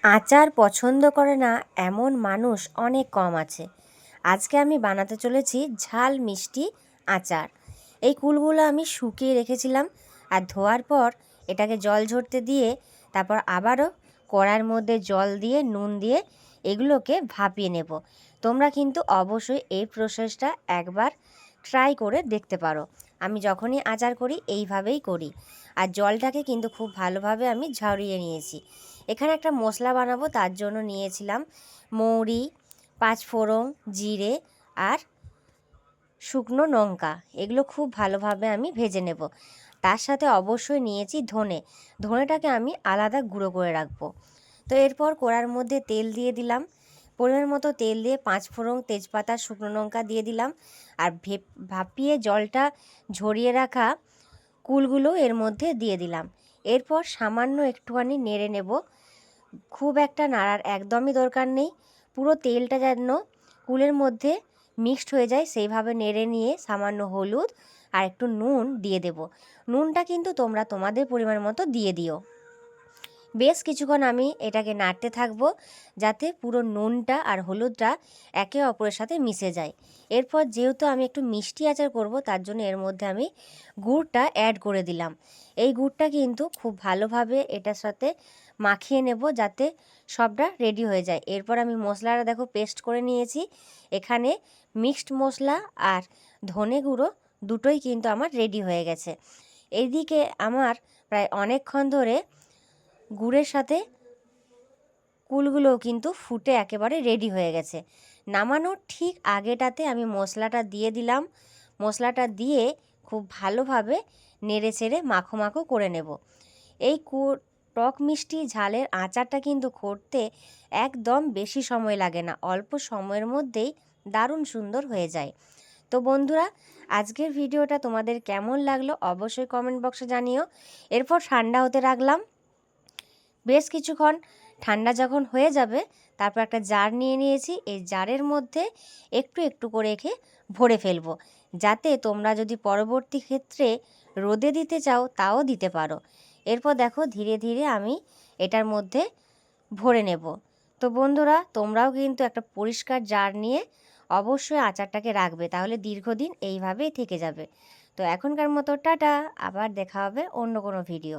আচার পছন্দ করে না এমন মানুষ অনেক কম আছে। আজকে আমি বানাতে চলেছি ঝাল মিষ্টি আচার। এই কুলগুলো আমি শুকিয়ে রেখেছিলাম, আর ধোয়ার পর এটাকে জল ঝরতে দিয়ে তারপর আবারও কড়াইয়ের মধ্যে জল দিয়ে নুন দিয়ে এগুলোকে ভাপিয়ে নেব। তোমরা কিন্তু অবশ্যই এই প্রসেসটা একবার ট্রাই করে দেখতে পারো। আমি যখনই আচার করি এইভাবেই করি। আর জলটাকে কিন্তু খুব ভালোভাবে আমি ঝরিয়ে নিয়েছি। এখানে একটা মশলা বানাবো, তার জন্য নিয়েছিলাম মৌরি, পাঁচফোড়ন, জিরে আর শুকনো লঙ্কা। এগুলো খুব ভালোভাবে আমি ভেজে নেব। তার সাথে অবশ্যই নিয়েছি ধনেটাকে আমি আলাদা গুঁড়ো করে রাখবো। তো এরপর কড়ার মধ্যে তেল দিয়ে দিলাম। পরিমাণ মতো তেল দিয়ে পাঁচফোড়ন, তেজপাতা, শুকনো লঙ্কা দিয়ে দিলাম। আর ভাপিয়ে জলটা ঝরিয়ে রাখা কুলগুলো এর মধ্যে দিয়ে দিলাম। এরপর সামান্য একটুখানি নেড়ে নেব। খুব একটা নাড়ার একদমই দরকার নেই। পুরো তেলটা যেন কুলের মধ্যে মিক্সড হয়ে যায় সেইভাবে নেড়ে নিয়ে সামান্য হলুদ আর একটু নুন দিয়ে দেব। নুনটা কিন্তু তোমরা তোমাদের পরিমাণ মতো দিয়ে দিও। বেশ কিছুক্ষণ আমি এটাকে নাড়তে থাকবো, যাতে পুরো নুনটা আর হলুদটা একে অপরের সাথে মিশে যায়। এরপর যেহেতু আমি একটু মিষ্টি আচার করব, তার জন্য এর মধ্যে আমি গুড়টা অ্যাড করে দিলাম। এই গুড়টা কিন্তু খুব ভালোভাবে এটার সাথে মাখিয়ে নেব, যাতে সবটা রেডি হয়ে যায়। এরপর আমি মশলাটা দেখো পেস্ট করে নিয়েছি। এখানে মিক্সড মশলা আর ধনে গুঁড়ো দুটোই কিন্তু আমার রেডি হয়ে গেছে। এইদিকে আমার প্রায় অনেকক্ষণ ধরে গুড়ের সাথে কুলগুলোও কিন্তু ফুটে একেবারে রেডি হয়ে গেছে। নামানোর ঠিক আগেটাতে আমি মশলাটা দিয়ে দিলাম। মশলাটা দিয়ে খুব ভালোভাবে নেড়ে চেড়ে মাখো মাখো করে নেব। এই টক মিষ্টি ঝালের আচারটা কিন্তু করতে একদম বেশি সময় লাগে না, অল্প সময়ের মধ্যেই দারুণ সুন্দর হয়ে যায়। তো বন্ধুরা, আজকের ভিডিওটা তোমাদের কেমন লাগলো অবশ্যই কমেন্ট বক্সে জানিও। এরপর ঠান্ডা হতে রাখলাম। বেশ কিছুক্ষণ ঠান্ডা যখন হয়ে যাবে, তারপর একটা জার নিয়ে নিয়েছি। এই জারের মধ্যে একটু একটু করে রেখে ভরে ফেলবো, যাতে তোমরা যদি পরবর্তী ক্ষেত্রে রোদে দিতে চাও তাও দিতে পারো। এরপর দেখো ধীরে ধীরে আমি এটার মধ্যে ভরে নেব। তো বন্ধুরা, তোমরাও কিন্তু একটা পরিষ্কার জার নিয়ে অবশ্যই আচারটাকে রাখবে, তাহলে দীর্ঘদিন এইভাবেই থেকে যাবে। তো এখনকার মতো টাটা, আবার দেখা হবে অন্য কোনো ভিডিও।